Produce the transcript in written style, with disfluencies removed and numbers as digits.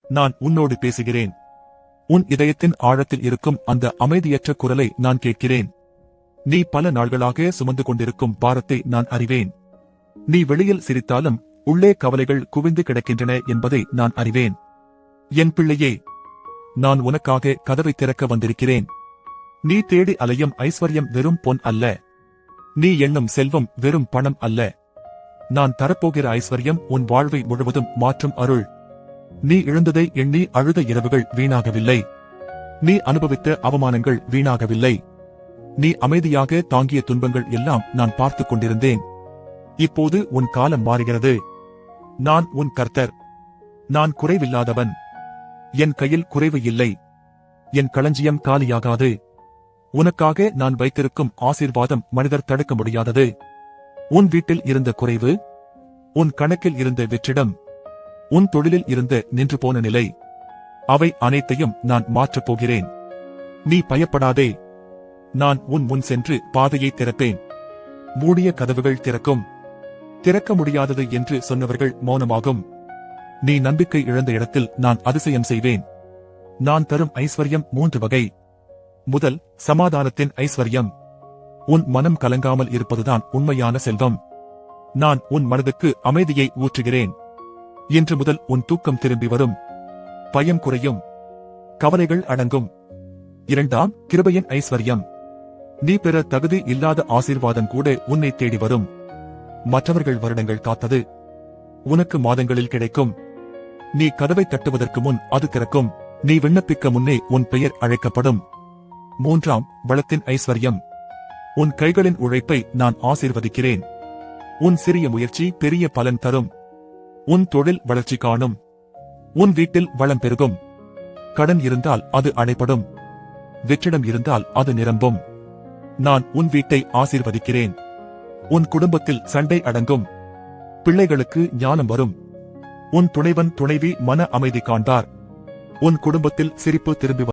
நான் உன்னோடு பேசுகிறேன். உன் இதயத்தின் ஆழத்தில் இருக்கும் அந்த அமைதியற்ற குரலை நான் கேட்கிறேன். நீ பல நாள்களாக சுமந்து கொண்டிருக்கும் பாரத்தை நான் அறிவேன். நீ வெளியில் சிரித்தாலும் உள்ளே கவலைகள் குவிந்து கிடக்கின்றன என்பதை நான் அறிவேன். என் பிள்ளையே, நான் உனக்காக கதவை திறக்க வந்திருக்கிறேன். நீ தேடி அலையும் ஐஸ்வர்யம் வெறும் பொன் அல்ல. நீ எண்ணும் செல்வம் வெறும் பணம் அல்ல. நான் தரப்போகிற ஐஸ்வர்யம் உன் வாழ்வை முழுவதும் மாற்றும் அருள். நீ இழந்ததை எண்ணி அழுத இரவுகள் வீணாகவில்லை. நீ அனுபவித்த அவமானங்கள் வீணாகவில்லை. நீ அமைதியாக தாங்கிய துன்பங்கள் எல்லாம் நான் பார்த்துக் கொண்டிருந்தேன். இப்போது உன் காலம் மாறுகிறது. நான் உன் கர்த்தர். நான் குறைவில்லாதவன். என் கையில் குறைவு இல்லை. என் களஞ்சியம் காலியாகாது. உனக்காக நான் வைத்திருக்கும் ஆசீர்வாதம் மனிதர் தடுக்க முடியாதது. உன் வீட்டில் இருந்த குறைவு, உன் கணக்கில் இருந்த வெற்றிடம், உன் தொழிலில் இருந்த நின்று போன நிலை, அவை அனைத்தையும் நான் மாற்றப் போகிறேன். நீ பயப்படாதே. நான் உன் முன் சென்று பாதையை திறப்பேன். மூடிய கதவுகள் திறக்கும். திறக்க முடியாதது என்று சொன்னவர்கள் மௌனமாகும். நீ நம்பிக்கை இழந்த இடத்தில் நான் அதிசயம் செய்வேன். நான் தரும் ஐஸ்வர்யம் 3 வகை. முதல், சமாதானத்தின் ஐஸ்வர்யம். உன் மனம் கலங்காமல் இருப்பதுதான் உண்மையான செல்வம். நான் உன் மனதுக்கு அமைதியை ஊற்றுகிறேன். இன்று முதல் உன் தூக்கம் திரும்பி வரும். பயம் குறையும். கவலைகள் அடங்கும். இரண்டாம், கிருபையின் ஐஸ்வர்யம். நீ பெற தகுதி இல்லாத ஆசீர்வாதம் கூட உன்னை தேடி வரும். மற்றவர்கள் வருடங்கள் காத்தது உனக்கு மாதங்களில் கிடைக்கும். நீ கதவை தட்டுவதற்கு முன் அது திறக்கும். நீ விண்ணப்பிக்க முன்னே உன் பெயர் அழைக்கப்படும். மூன்றாம், வளத்தின் ஐஸ்வர்யம். உன் கைகளின் உழைப்பை நான் ஆசீர்வதிக்கிறேன். உன் சிறிய முயற்சி பெரிய பலன் தரும். உன் தொழில் வளர்ச்சி காணும். உன் வீட்டில் வளம் பெருகும். கடன் இருந்தால் அது அடைபடும். வெற்றிடம் இருந்தால் அது நிரம்பும். நான் உன் வீட்டை ஆசீர்வதிக்கிறேன். உன் குடும்பத்தில் சண்டை அடங்கும். பிள்ளைகளுக்கு ஞானம் வரும். உன் துணைவன் துணைவி மன அமைதி காண்பார். உன் குடும்பத்தில் சிரிப்பு திரும்பி